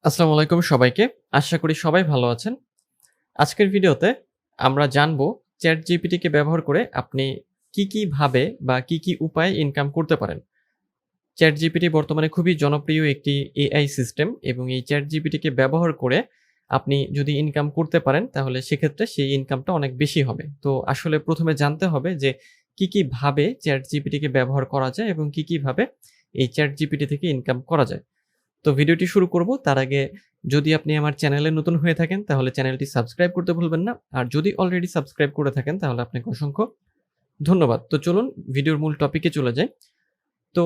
আসসালামু আলাইকুম সবাইকে। আশা করি সবাই ভালো আছেন। আজকের ভিডিওতে আমরা জানবো ChatGPT কে ব্যবহার করে আপনি কি ভাবে বা কি উপায়ে ইনকাম করতে পারেন। ChatGPT বর্তমানে খুবই জনপ্রিয় একটি AI সিস্টেম এবং এই ChatGPT কে ব্যবহার করে আপনি যদি ইনকাম করতে পারেন তাহলে সেক্ষেত্রে সেই ইনকামটা অনেক বেশি হবে। তো আসলে ১ম এ জানতে হবে যে কি ভাবে ChatGPT কে ব্যবহার করা যায় এবং কি ভাবে এই ChatGPT থেকে ইনকাম করা যায়। তো ভিডিওটি শুরু করব তার আগে যদি আপনি আমার চ্যানেলে নতুন হয়ে থাকেন তাহলে চ্যানেলটি সাবস্ক্রাইব করতে ভুলবেন না। আর যদি অলরেডি সাবস্ক্রাইব করে থাকেন তাহলে আপনাকে অসংখ্য ধন্যবাদ। তো চলুন ভিডিওর মূল টপিকে চলে যাই। তো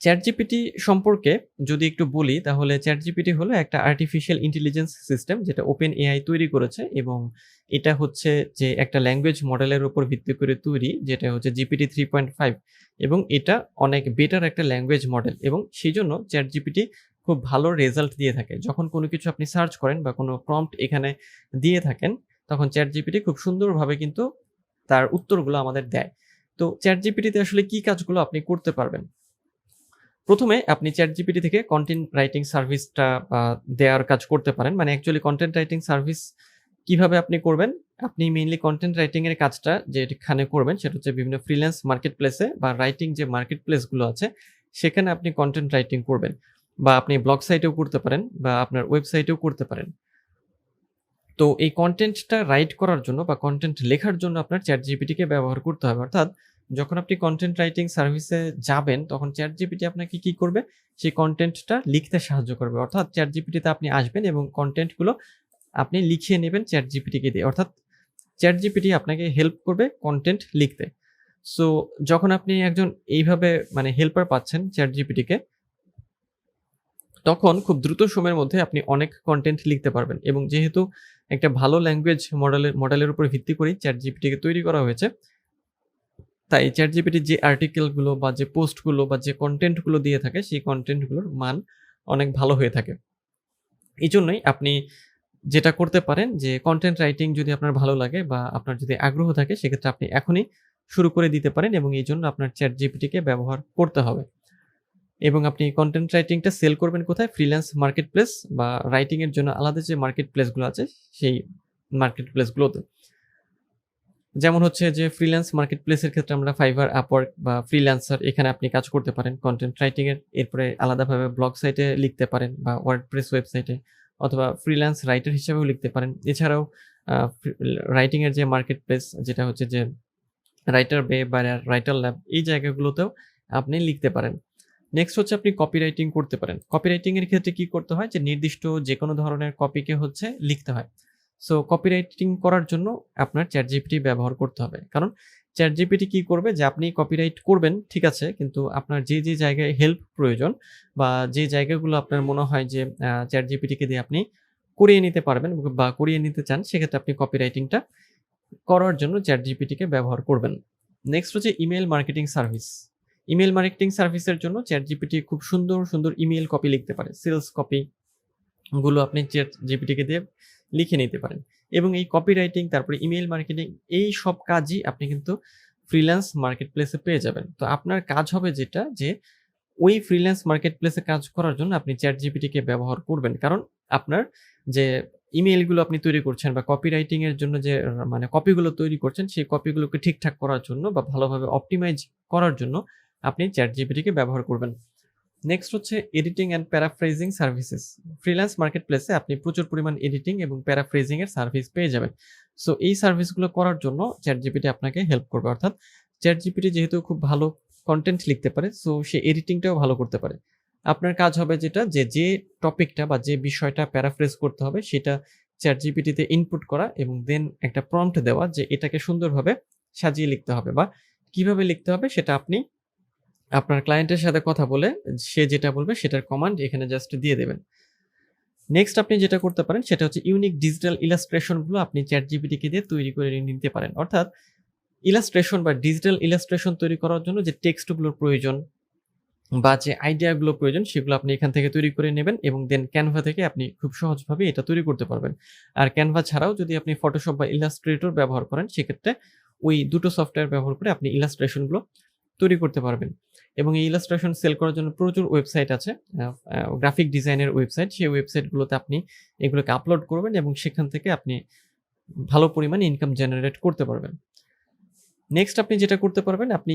ChatGPT সম্পর্কে যদি একটু বলি তাহলে ChatGPT হলো একটা আর্টিফিশিয়াল ইন্টেলিজেন্স সিস্টেম যেটা OpenAI তৈরি করেছে এবং এটা হচ্ছে যে একটা ল্যাঙ্গুয়েজ মডেলের উপর ভিত্তি করে তৈরি যেটা হচ্ছে GPT 3.5 এবং এটা অনেক বেটার একটা ল্যাঙ্গুয়েজ মডেল এবং সেইজন্য ChatGPT খুব ভালো রেজাল্ট দিয়ে থাকে। যখন কোনো কিছু আপনি সার্চ করেন বা কোনো প্রম্পট এখানে দিয়ে থাকেন তখন ChatGPT খুব সুন্দরভাবে কিন্তু তার উত্তরগুলো আমাদের দেয়। তো ChatGPT তে আসলে কি কাজগুলো আপনি করতে পারবেন? ১ম এ আপনি ChatGPT থেকে কনটেন্ট রাইটিং সার্ভিসটা দেওয়ার কাজ করতে পারেন। মানে অ্যাকচুয়ালি কনটেন্ট রাইটিং সার্ভিস কিভাবে আপনি করবেন? আপনি মেইনলি কনটেন্ট রাইটিং এর কাজটা যেখানে করবেন সেটা হচ্ছে বিভিন্ন ফ্রিল্যান্স মার্কেট প্লেসে বা রাইটিং যে মার্কেট প্লেস গুলো আছে সেখানে আপনি কনটেন্ট রাইটিং করবেন। বা আপনি ব্লগ সাইটেও করতে পারেন বা আপনার ওয়েবসাইটেও করতে পারেন। তো এই কনটেন্টটা রাইট করার জন্য বা কনটেন্ট লেখার জন্য আপনার ChatGPT কে ব্যবহার করতে হবে। অর্থাৎ যখন আপনি কনটেন্ট রাইটিং সার্ভিসে যাবেন তখন ChatGPT আপনাকে কি করবে? সেই কনটেন্টটা লিখতে সাহায্য করবে। অর্থাৎ ChatGPT তে আপনি আসবেন এবং কনটেন্ট গুলো আপনি লিখিয়ে নেবেন ChatGPT কে দিয়ে। অর্থাৎ ChatGPT আপনাকে হেল্প করবে কনটেন্ট লিখতে। সো যখন আপনি একজন এইভাবে মানে হেল্পার পাচ্ছেন ChatGPT কে তখন খুব দ্রুত সময়ের মধ্যে আপনি অনেক কনটেন্ট লিখতে পারবেন এবং যেহেতু একটা ভালো ল্যাঙ্গুয়েজ মডেলের উপর ভিত্তি করেই ChatGPT কে তৈরি করা হয়েছে। তাই ChatGPT যে আর্টিকেল গুলো বা যে পোস্ট গুলো বা যে কনটেন্ট গুলো দিয়ে থাকে সেই কনটেন্ট গুলোর মান অনেক ভালো হয়ে থাকে। এজন্যই আপনি যেটা করতে পারেন যে কনটেন্ট রাইটিং যদি আপনার ভালো লাগে বা আপনার যদি আগ্রহ থাকে সেক্ষেত্রে আপনি এখনই শুরু করে দিতে পারেন এবং এইজন্য আপনার ChatGPT কে ব্যবহার করতে হবে। এবং আপনি কনটেন্ট রাইটিংটা সেল করবেন কোথায়? ফ্রিল্যান্স মার্কেট প্লেস বা রাইটিং এর জন্য আলাদা যে মার্কেট প্লেস গুলো আছে সেই মার্কেট প্লেস গুলোতে। যেমন হচ্ছে যে ফ্রিল্যান্স মার্কেট প্লেসের ক্ষেত্রে আমরা Fiverr, Upwork বা ফ্রিল্যান্সার এখানে আপনি কাজ করতে পারেন কনটেন্ট রাইটিং এর। এরপরে আলাদাভাবে ব্লগ সাইটে লিখতে পারেন বা ওয়ার্ডপ্রেস ওয়েবসাইটে অথবা ফ্রিল্যান্স রাইটার হিসেবেও লিখতে পারেন। এছাড়াও আ ফ্রি রাইটিং এর যে মার্কেট প্লেস যেটা হচ্ছে যে রাইটার বে বা রাইটার ল্যাব এই জায়গাগুলোতেও আপনি লিখতে পারেন। নেক্সট হচ্ছে আপনি কপি রাইটিং করতে পারেন। কপি রাইটিং এর ক্ষেত্রে কি করতে হয়? যে নির্দিষ্ট যেকোনো ধরনের কপিকে হচ্ছে লিখতে হয়। সো কপি রাইটিং করার জন্য আপনার ChatGPT ব্যবহার করতে হবে। কারণ ChatGPT কি করবে? যে আপনি কপিরাইট করবেন ঠিক আছে, কিন্তু আপনার যে জায়গায় হেল্প প্রয়োজন বা যে জায়গাগুলো আপনার মনে হয় যে ChatGPT কে দিয়ে আপনি করিয়ে নিতে পারবেন বা করিয়ে নিতে চান সেক্ষেত্রে আপনি কপি রাইটিংটা করার জন্য ChatGPT কে ব্যবহার করবেন। নেক্সট হচ্ছে email marketing service. Email marketing সার্ভিসের জন্য ChatGPT খুব সুন্দর ইমেইল কপি লিখতে পারে। সেলস কপি গুলো আপনি ChatGPT কে দিয়ে লিখে নিতে পারেন। এবং এই কপি রাইটিং তারপরে ইমেইল মার্কেটিং এই সব কাজই আপনি কিন্তু ফ্রিল্যান্স মার্কেট প্লেসে পেয়ে যাবেন। তো আপনার কাজ হবে যেটা যে ওই ফ্রিল্যান্স মার্কেট প্লেসে কাজ করার জন্য আপনি ChatGPT কে ব্যবহার করবেন। কারণ আপনার যে ইমেইলগুলো আপনি তৈরি করছেন বা কপি রাইটিং এর জন্য যে মানে কপিগুলো তৈরি করছেন, সেই কপিগুলোকে ঠিকঠাক করার জন্য বা ভালোভাবে অপটিমাইজ করার জন্য আপনি ChatGPT কে ব্যবহার করবেন। নেক্সট হচ্ছে editing and paraphrasing services. Freelance market প্লেসে আপনি প্রচুর পরিমাণ এডিটিং এবং প্যারাফ্রেজিং এর সার্ভিস পেয়ে যাবেন। সো এই সার্ভিসগুলো করার জন্য ChatGPT আপনাকে হেল্প করবে। অর্থাৎ ChatGPT যেহেতু খুব ভালো কনটেন্ট লিখতে পারে, সো সে এডিটিংটাও ভালো করতে পারে। আপনার কাজ হবে যেটা যে টপিকটা বা যে বিষয়টা প্যারাফ্রেজ করতে হবে সেটা ChatGPT তে ইনপুট করা এবং দেন একটা প্রম্পট দেওয়া যে এটাকে সুন্দরভাবে সাজিয়ে লিখতে হবে বা কিভাবে লিখতে হবে সেটা আপনি আপনার ক্লায়েন্টের সাথে কথা বলে সে যেটা বলবে সেটার কমান্ড এখানে জাস্ট দিয়ে দেবেন। নেক্সট আপনি যেটা করতে পারেন সেটা হচ্ছে ইউনিক ডিজিটাল ইলাস্ট্রেশন গুলো আপনি ChatGPT কে দিয়ে তৈরি করে নিতে পারেন। অর্থাৎ ইলাস্ট্রেশন বা ডিজিটাল ইলাস্ট্রেশন তৈরি করার জন্য যে টেক্সট গুলোর প্রয়োজন বা যে আইডিয়া গুলো প্রয়োজন সেগুলো আপনি এখান থেকে তৈরি করে নেবেন এবং দেন Canva থেকে আপনি খুব সহজভাবে এটা তৈরি করতে পারবেন। আর Canva ছাড়াও যদি আপনি Photoshop বা Illustrator ব্যবহার করেন সেক্ষেত্রে ওই দুটো সফটওয়্যার ব্যবহার করে আপনি ইলাস্ট্রেশন গুলো তৈরি করতে পারবেন। এবং এই ইলাস্ট্রেশন সেল করার জন্য প্রচুর ওয়েবসাইট আছে, গ্রাফিক ডিজাইনের ওয়েবসাইট। সেই ওয়েবসাইটগুলোতে আপনি এগুলোকে আপলোড করবেন এবং সেখান থেকে আপনি ভালো পরিমাণে ইনকাম জেনারেট করতে পারবেন। নেক্সট আপনি যেটা করতে পারবেন, আপনি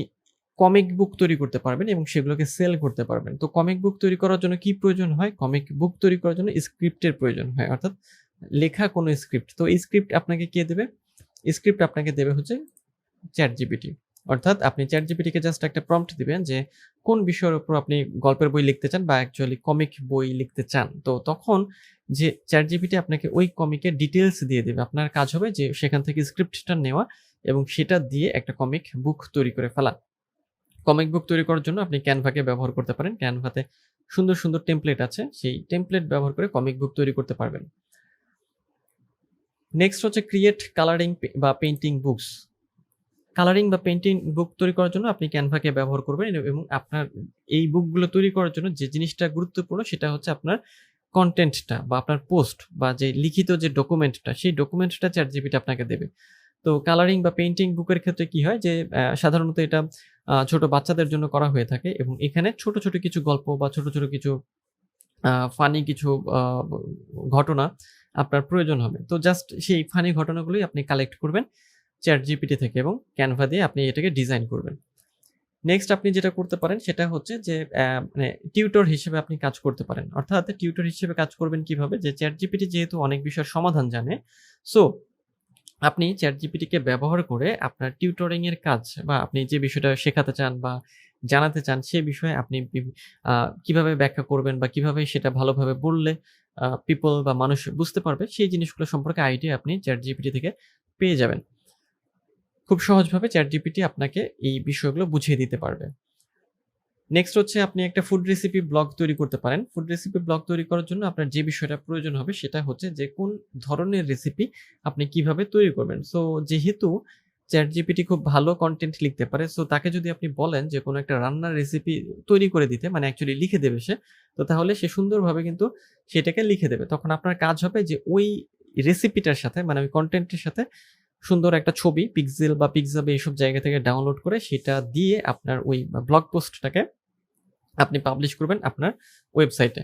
কমিক বুক তৈরি করতে পারবেন এবং সেগুলোকে সেল করতে পারবেন। তো কমিক বুক তৈরি করার জন্য কি প্রয়োজন হয়? কমিক বুক তৈরি করার জন্য স্ক্রিপ্টের প্রয়োজন হয়, অর্থাৎ লেখা কোনো স্ক্রিপ্ট। তো এই স্ক্রিপ্ট আপনাকে কে দেবে? স্ক্রিপ্ট আপনাকে দেবে হচ্ছে ChatGPT। অর্থাৎ আপনি ChatGPT-কে জাস্ট একটা প্রম্পট দিবেন যে কোন বিষয়ের উপর আপনি গল্পের বই লিখতে চান বা অ্যাকচুয়ালি কমিক বই লিখতে চান। তো তখন যে ChatGPT আপনাকে ওই কমিকের ডিটেইলস দিয়ে দেবে। আপনার কাজ হবে যে সেখান থেকে স্ক্রিপ্টটা নেওয়া এবং সেটা দিয়ে একটা কমিক বুক তৈরি করে ফেলা। কমিক বুক তৈরি করার জন্য আপনি ক্যানভাকে ব্যবহার করতে পারেন। ক্যানভাতে সুন্দর, সুন্দর টেমপ্লেট আছে। সেই টেমপ্লেট ব্যবহার করে কমিক বুক তৈরি করতে পারবেন। নেক্সট হচ্ছে ক্রিয়েট কালারিং বা পেইন্টিং বুকস। কালারিং বা পেইন্টিং বুক তৈরি করার জন্য আপনি ক্যানভাকে ব্যবহার করবেন এবং আপনার এই বুকগুলো তৈরি করার জন্য যে জিনিসটা গুরুত্বপূর্ণ সেটা হচ্ছে আপনার কনটেন্টটা বা আপনার পোস্ট বা যে লিখিত যে ডকুমেন্টটা, সেই ডকুমেন্টটা ChatGPT আপনাকে দেবে। তো কালারিং বা পেইন্টিং বুকের ক্ষেত্রে কি হয় যে সাধারণত এটা ছোট বাচ্চাদের জন্য করা হয়ে থাকে এবং এখানে ছোট, ছোট কিছু গল্প বা ছোট, ছোট কিছু ফানি কিছু আ ঘটনা আপনার প্রয়োজন হবে। তো জাস্ট সেই ফানি ঘটনাগুলোই আপনি কালেক্ট করবেন ChatGPT থেকে এবং ক্যানভা দিয়ে আপনি এটাকে ডিজাইন করবেন। নেক্সট আপনি যেটা করতে পারেন সেটা হচ্ছে যে মানে টিউটর হিসেবে আপনি কাজ করতে পারেন। অর্থাৎ টিউটর হিসেবে কাজ করবেন কিভাবে? যে ChatGPT যেহেতু অনেক বিষয়ের সমাধান জানে, সো আপনি ChatGPT-কে ব্যবহার করে আপনার টিউটরিং এর কাজ বা আপনি যে বিষয়টা শেখাতে চান বা জানাতে চান সে বিষয়ে আপনি আ কিভাবে ব্যাখ্যা করবেন বা কিভাবে সেটা ভালোভাবে বললে পিপল বা মানুষ বুঝতে পারবে সেই জিনিসগুলো সম্পর্কে আইডিয়া আপনি ChatGPT থেকে পেয়ে যাবেন। খুব সহজভাবে ChatGPT আপনাকে এই বিষয়গুলো বুঝিয়ে দিতে পারবে। নেক্সট হচ্ছে আপনি একটা ফুড রেসিপি ব্লগ তৈরি করতে পারেন। ফুড রেসিপি ব্লগ তৈরি করার জন্য আপনার যে বিষয়টা প্রয়োজন হবে সেটা হচ্ছে যে কোন ধরনের রেসিপি আপনি কিভাবে তৈরি করবেন। সো যেহেতু ChatGPT খুব ভালো কনটেন্ট লিখতে পারে, সো তাকে যদি আপনি বলেন যে কোনো একটা রান্নার রেসিপি তৈরি করে দিতে মানে অ্যাকচুয়ালি লিখে দেবে সে। তো তাহলে সে সুন্দরভাবে কিন্তু সেটাকে লিখে দেবে। তখন আপনার কাজ হবে যে ওই রেসিপিটার সাথে মানে ওই কনটেন্টের সাথে সুন্দর একটা ছবি পিক্সেল বা পিক্সাবে এইসব জায়গা থেকে ডাউনলোড করে সেটা দিয়ে আপনার ওই ব্লগ পোস্টটাকে আপনি পাবলিশ করবেন আপনার ওয়েবসাইটে।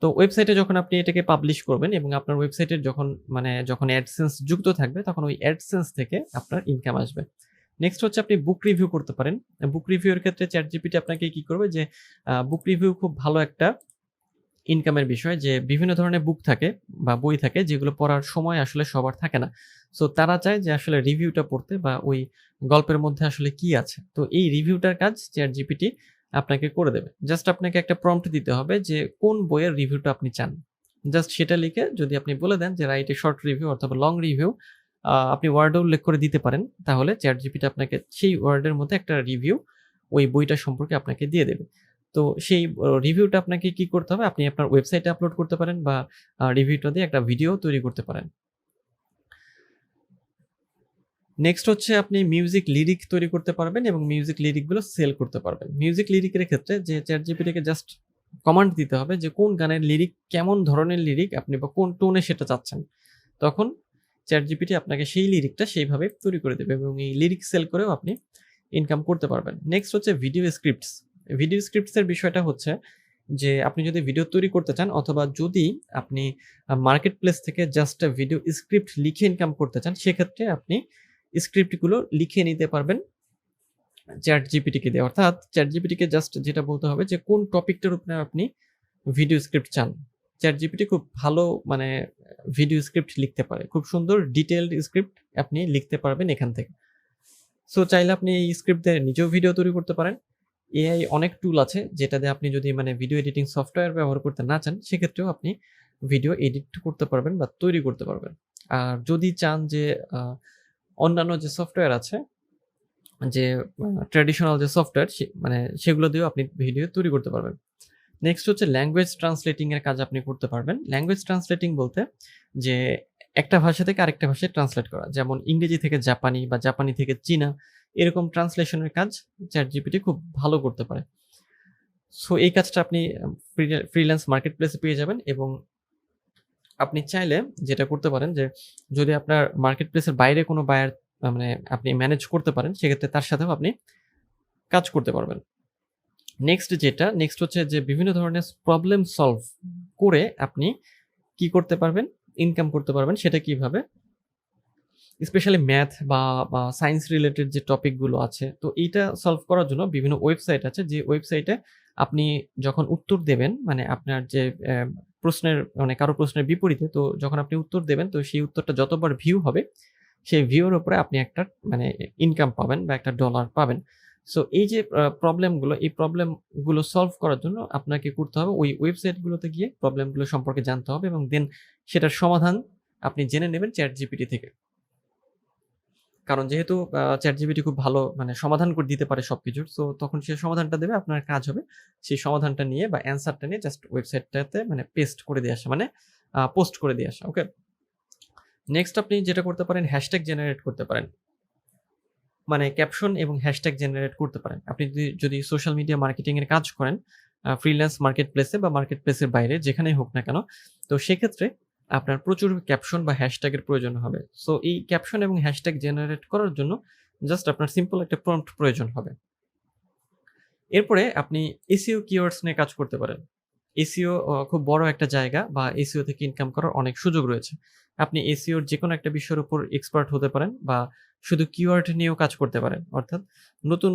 তো ওয়েবসাইটে যখন আপনি এটাকে পাবলিশ করবেন এবং আপনার ওয়েবসাইটের যখন অ্যাডসেন্স যুক্ত থাকবে তখন ওই অ্যাডসেন্স থেকে আপনার ইনকাম আসবে। নেক্সট হচ্ছে আপনি বুক রিভিউ করতে পারেন। বুক রিভিউ এর ক্ষেত্রে ChatGPT আপনাকে কি করবে যে বুক রিভিউ খুব ভালো একটা ইনকামের বিষয় যে বিভিন্ন ধরনের বুক থাকে বা বই থাকে যেগুলো পড়ার সময় আসলে সবার থাকে না। সো তারা চায় যে আসলে রিভিউটা পড়তে বা ওই গল্পের মধ্যে আসলে কি আছে। তো এই রিভিউটার কাজ ChatGPT আপনাকে করে দেবে। জাস্ট আপনাকে একটা প্রম্পট দিতে হবে যে কোন বইয়ের রিভিউটা আপনি চান। জাস্ট সেটা লিখে যদি আপনি বলে দেন যে রাইট এ শর্ট রিভিউ অথবা লং রিভিউ আপনি ওয়ার্ডে উল্লেখ করে দিতে পারেন। তাহলে ChatGPT আপনাকে সেই ওয়ার্ডের মধ্যে একটা রিভিউ ওই বইটা সম্পর্কে আপনাকে দিয়ে দেবে। তো সেই রিভিউটা আপনাকে কি করতে হবে? আপনি আপনার ওয়েবসাইটে আপলোড করতে পারেন বা রিভিউটা দিয়ে একটা ভিডিও তৈরি করতে পারেন। নেক্সট হচ্ছে আপনি মিউজিক লিরিক তৈরি করতে পারবেন এবং মিউজিক লিরিকগুলো সেল করতে পারবেন। মিউজিক লিরিকের ক্ষেত্রে যে ChatGPT-কে জাস্ট কমান্ড দিতে হবে যে কোন গানের লিরিক, কেমন ধরনের লিরিক আপনি বা কোন টোনে সেটা চাচ্ছেন। তখন ChatGPT আপনাকে সেই লিরিকটা সেইভাবে তৈরি করে দেবে এবং এই লিরিক সেল করেও আপনি ইনকাম করতে পারবেন। নেক্সট হচ্ছে ভিডিও স্ক্রিপ্টস। ভিডিও স্ক্রিপ্টস এর বিষয়টা হচ্ছে যে আপনি যদি ভিডিও তৈরি করতে চান অথবা যদি আপনি মার্কেট প্লেস থেকে জাস্ট ভিডিও স্ক্রিপ্ট লিখে ইনকাম করতে চান, সেক্ষেত্রে আপনি স্ক্রিপ্টগুলো লিখে নিতে পারবেন ChatGPT-কে দিয়ে। অর্থাৎ ChatGPT-কে জাস্ট যেটা বলতে হবে যে কোন টপিকটার উপরে আপনি ভিডিও স্ক্রিপ্ট চান। ChatGPT খুব ভালো মানে ভিডিও স্ক্রিপ্ট লিখতে পারে। খুব সুন্দর ডিটেইলড স্ক্রিপ্ট আপনি লিখতে পারবেন এখান থেকে। সো চাইলে আপনি এই স্ক্রিপ্ট দিয়ে নিজেও ভিডিও তৈরি করতে পারেন। এআই অনেক টুল আছে যেটা দিয়ে আপনি যদি মানে ভিডিও এডিটিং সফটওয়্যার ব্যবহার করতে না চান, সেক্ষেত্রেও আপনি ভিডিও এডিট করতে পারবেন বা তৈরি করতে পারবেন। আর যদি চান যে আ অন্যান্য যে সফটওয়্যার আছে, যে ট্র্যাডিশনাল যে সফটওয়্যার সেগুলো দিয়েও আপনি ভিডিও তৈরি করতে পারবেন। নেক্সট হচ্ছে ল্যাঙ্গুয়েজ ট্রান্সলেটিং এর কাজ আপনি করতে পারবেন। ল্যাঙ্গুয়েজ ট্রান্সলেটিং বলতে যে একটা ভাষা থেকে আরেকটা ভাষায় ট্রান্সলেট করা। যেমন ইংরেজি থেকে জাপানি বা জাপানি থেকে চীনা এরকম ট্রান্সলেশনের কাজ ChatGPT খুব ভালো করতে পারে। সো এই কাজটা আপনি ফ্রিল্যান্স মার্কেট প্লেসে পেয়ে যাবেন এবং আপনি চাইলে যেটা করতে পারেন যে যদি আপনার মার্কেট প্লেসের বাইরে কোনো বায়ার মানে আপনি ম্যানেজ করতে পারেন সেক্ষেত্রে তার সাথেও আপনি কাজ করতে পারবেন। নেক্সট হচ্ছে যে বিভিন্ন ধরনের প্রবলেম সলভ করে আপনি কি করতে পারবেন, ইনকাম করতে পারবেন। সেটা কিভাবে? স্পেশালি ম্যাথ বা সায়েন্স রিলেটেড যে টপিকগুলো আছে, তো এইটা সলভ করার জন্য বিভিন্ন ওয়েবসাইট আছে, যে ওয়েবসাইটে আপনি যখন উত্তর দেবেন, মানে আপনার যে প্রশ্নের, মানে কারো প্রশ্নের বিপরীতে, তো যখন আপনি উত্তর দেবেন, তো সেই উত্তরটা যতবার ভিউ হবে, সেই ভিউর উপরে আপনি একটা মানে ইনকাম পাবেন বা একটা ডলার পাবেন। সো এই যে প্রবলেমগুলো, এই প্রবলেমগুলো সলভ করার জন্য আপনাকে করতে হবে ওই ওয়েবসাইটগুলোতে গিয়ে প্রবলেমগুলো সম্পর্কে জানতে হবে এবং দেন সেটার সমাধান আপনি জেনে নেবেন ChatGPT থেকে। কারণ যেহেতু ChatGPT খুব ভালো মানে সমাধান করে দিতে পারে সবকিছুর। সো তখন সে সমাধানটা দেবে, আপনার কাজ হবে সেই সমাধানটা নিয়ে বা অ্যান্সারটা নিয়ে জাস্ট ওয়েবসাইটটাতে মানে পেস্ট করে দিয়ে আসা, মানে পোস্ট করে দিয়ে আসা। ওকে? নেক্সট আপনি যেটা করতে পারেন, হ্যাশট্যাগ জেনারেট করতে পারেন। মানে ক্যাপশন এবং হ্যাশট্যাগ জেনারেট করতে পারেন। আপনি যদি সোশ্যাল মিডিয়া মার্কেটিং এর কাজ করেন, ফ্রিল্যান্স মার্কেট প্লেসে বা মার্কেট প্লেসের বাইরে যেখানেই হোক না কেন, তো সেক্ষেত্রে আপনার প্রচুর ক্যাপশন বা হ্যাশট্যাগ এর প্রয়োজন হবে। সো এই ক্যাপশন এবং হ্যাশট্যাগ জেনারেট করার জন্য জাস্ট আপনার সিম্পল একটা প্রম্পট প্রয়োজন হবে। এরপরে আপনি এসইও কিওয়ার্ডস নিয়ে কাজ করতে পারেন। এসইও খুব বড় একটা জায়গা, বা এসইও থেকে ইনকাম করার অনেক সুযোগ রয়েছে। আপনি এসইওর যেকোনো একটা বিষয়ের উপর এক্সপার্ট হতে পারেন, বা শুধু কিওয়ার্ড নিয়েও কাজ করতে পারেন। অর্থাৎ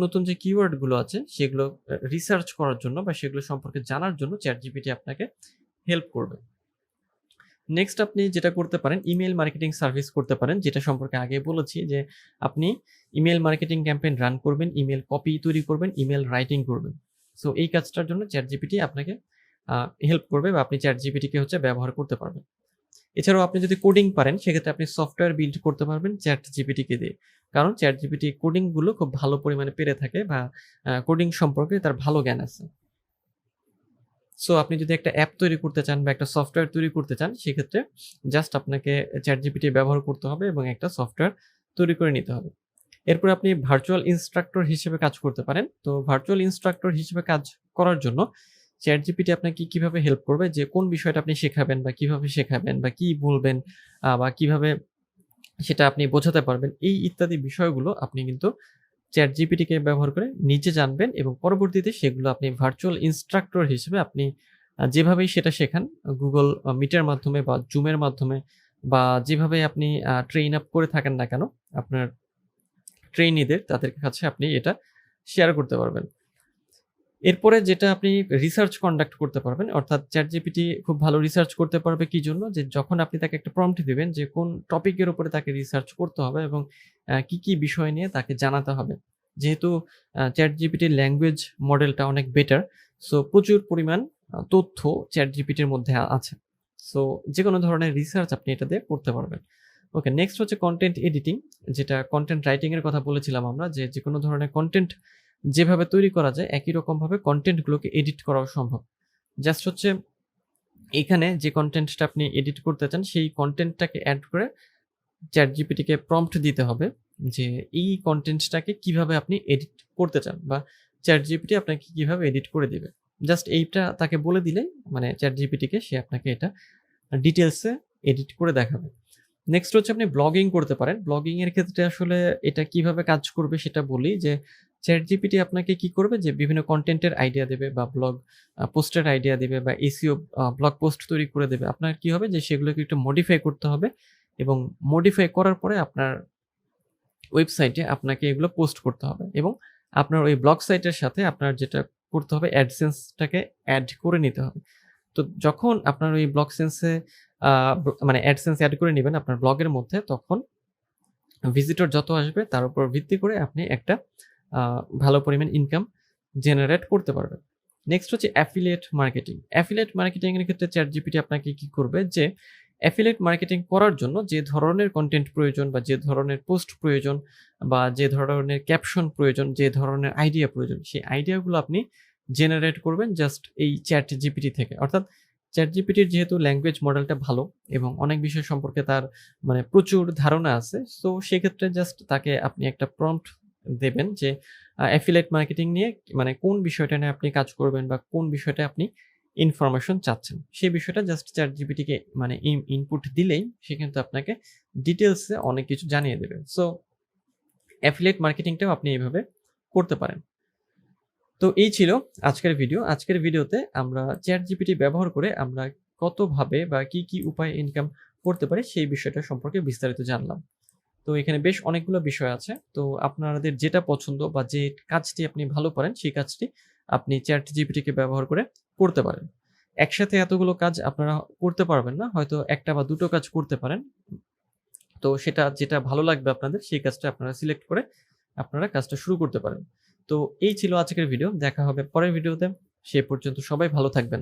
নতুন যে কিওয়ার্ড গুলো আছে সেগুলো রিসার্চ করার জন্য বা সেগুলো সম্পর্কে জানার জন্য ChatGPT আপনাকে হেল্প করবে। নেক্সট আপনি যেটা করতে পারেন, ইমেইল মার্কেটিং সার্ভিস করতে পারেন, যেটা সম্পর্কে আগে বলেছি যে আপনি ইমেইল মার্কেটিং ক্যাম্পেইন রান করবেন, ইমেইল কপি তৈরি করবেন, ইমেইল রাইটিং করবেন। সো এই কাজটার জন্য ChatGPT আপনাকে হেল্প করবে, বা আপনি ChatGPT কে হচ্ছে ব্যবহার করতে পারবেন। এছাড়াও আপনি যদি কোডিং পারেন, সেক্ষেত্রে আপনি সফটওয়্যার বিল্ড করতে পারবেন ChatGPT কে দিয়ে। কারণ ChatGPT কোডিং গুলো খুব ভালো পরিমাণে পেরে থাকে, বা কোডিং সম্পর্কে তার ভালো জ্ঞান আছে। সো আপনি যদি একটা অ্যাপ তৈরি করতে চান বা একটা সফটওয়্যার তৈরি করতে চান, সেক্ষেত্রে জাস্ট আপনাকে ChatGPT ব্যবহার করতে হবে এবং একটা সফটওয়্যার তৈরি করে নিতে হবে। এরপর আপনি ভার্চুয়াল ইন্সট্রাক্টর হিসেবে কাজ করতে পারেন। তো ভার্চুয়াল ইন্সট্রাক্টর হিসেবে কাজ করার জন্য ChatGPT আপনাকে কিভাবে হেল্প করবে, যে কোন বিষয়টা আপনি শেখাবেন বা কিভাবে শেখাবেন বা কি বলবেন, বা কিভাবে সেটা আপনি বোঝাতে পারবেন, এই ইত্যাদি বিষয়গুলো আপনি কিন্তু ChatGPT কে ব্যবহার করে নিজে জানবেন এবং পরবর্তীতে সেগুলো আপনি ভার্চুয়াল ইন্সট্রাক্টর হিসেবে আপনি যেভাবেই সেটা শেখান, Google Meet এর মাধ্যমে বা Zoom এর মাধ্যমে, বা যেভাবে আপনি ট্রেইন আপ করে থাকেন না কেন, আপনার ট্রেইনিদের তাদের কাছে আপনি এটা শেয়ার করতে পারবেন। এরপরে যেটা আপনি রিসার্চ কন্ডাক্ট করতে পারবেন, অর্থাৎ ChatGPT খুব ভালো রিসার্চ করতে পারবে কি জন্য? যে যখন আপনি তাকে একটা প্রম্পট দিবেন যে কোন টপিকের উপরে তাকে রিসার্চ করতে হবে এবং কি বিষয় নিয়ে তাকে জানাতে হবে। যেহেতু ChatGPT র ল্যাঙ্গুয়েজ মডেলটা অনেক বেটার, সো প্রচুর পরিমাণ তথ্য ChatGPT র মধ্যে আছে। সো যেকোনো ধরনের রিসার্চ আপনি এটা দিয়ে করতে পারবেন। ওকে, নেক্সট হচ্ছে কনটেন্ট এডিটিং, যেটা কনটেন্ট রাইটিং এর কথা বলেছিলাম আমরা, যে যেকোনো ধরনের কনটেন্ট যেভাবে তৈরি করা যায় একই রকমভাবে কনটেন্টগুলোকে এডিট করাও সম্ভব। জাস্ট হচ্ছে এইখানে যে কনটেন্টটা আপনি এডিট করতে চান, সেই কনটেন্টটাকে এড করে ChatGPT কে প্রম্পট দিতে হবে যে এই কনটেন্টটাকে কিভাবে আপনি এডিট করতে চান, বা ChatGPT আপনাকে কিভাবে এডিট করে দিবে। জাস্ট এইটা তাকে বলে দিলেই মানে ChatGPT কে সে আপনাকে এটা ডিটেইলসে এডিট করে দেখাবে। নেক্সট হচ্ছে আপনি ব্লগিং করতে পারেন। ব্লগিং এর ক্ষেত্রে আসলে এটা কিভাবে কাজ করবে সেটা বলি, যে ChatGPT আপনাকে কি করবে, যে বিভিন্ন কনটেন্টের আইডিয়া দেবে বা ব্লগ পোস্টের আইডিয়া দিবে বা এসইও ব্লগ পোস্ট তৈরি করে দেবে। আপনার কি হবে, যে সেগুলোকে একটু মডিফাই করতে হবে এবং মডিফাই করার পরে আপনার ওয়েবসাইটে আপনাকে এগুলো পোস্ট করতে হবে এবং আপনার ওই ব্লগ সাইটের সাথে আপনার যেটা করতে হবে, অ্যাডসেন্স টাকে এড করে নিতে হবে। তো যখন আপনার ওই ব্লগ সেন্সে আ মানে অ্যাডসেন্স এড করে নিবেন আপনার ব্লগের মধ্যে, তখন ভিজিটর যত আসবে তার উপর ভিত্তি করে আপনি একটা আ ভালো পরিমাণ ইনকাম জেনারেট করতে পারবেন। নেক্সট হচ্ছে অ্যাফিলিয়েট মার্কেটিং। অ্যাফিলিয়েট মার্কেটিং এর ক্ষেত্রে ChatGPT আপনাকে কি করবে, যে অ্যাফিলিয়েট মার্কেটিং করার জন্য যে ধরনের কনটেন্ট প্রয়োজন বা যে ধরনের পোস্ট প্রয়োজন বা যে ধরনের ক্যাপশন প্রয়োজন, যে ধরনের আইডিয়া প্রয়োজন, সেই আইডিয়াগুলো আপনি জেনারেট করবেন জাস্ট এই ChatGPT থেকে। অর্থাৎ ChatGPT র যেহেতু ল্যাঙ্গুয়েজ মডেলটা ভালো এবং অনেক বিষয় সম্পর্কে তার মানে প্রচুর ধারণা আছে। সো সেক্ষেত্রে জাস্ট তাকে আপনি একটা প্রম্পট দেবেন যে অ্যাফিলিয়েট মার্কেটিং নিয়ে মানে কোন বিষয়টা নিয়ে আপনি কাজ করবেন বা কোন বিষয়টা আপনি ইনফরমেশন চাচ্ছেন। সেই বিষয়টা জাস্ট ChatGPT কে মানে ইনপুট দিলেই সে কিন্তু আপনাকে ডিটেইলসে অনেক কিছু জানিয়ে দেবে। সো অ্যাফিলিয়েট মার্কেটিংটাও আপনি এভাবে করতে পারেন। তো এই ছিল আজকের ভিডিও। আজকের ভিডিওতে আমরা ChatGPT ব্যবহার করে আমরা কতভাবে বা কি উপায়ে ইনকাম করতে পারি সেই বিষয়টা সম্পর্কে বিস্তারিত জানলাম। তো এখানে বেশ অনেকগুলো বিষয় আছে। তো আপনাদের যেটা পছন্দ বা যে কাজটি আপনি ভালো পারেন সেই কাজটি আপনি ChatGPT কে ব্যবহার করে করতে পারেন। একসাথে এতগুলো কাজ আপনারা করতে পারবেন না। হয়তো ১ টা বা ২ টো কাজ করতে পারেন। তো সেটা যেটা ভালো লাগবে আপনাদের সেই কাজটা আপনারা সিলেক্ট করে আপনারা কাজটা শুরু করতে পারেন। তো এই ছিল আজকের ভিডিও। দেখা হবে পরের ভিডিওতে। সে পর্যন্ত সবাই ভালো থাকবেন।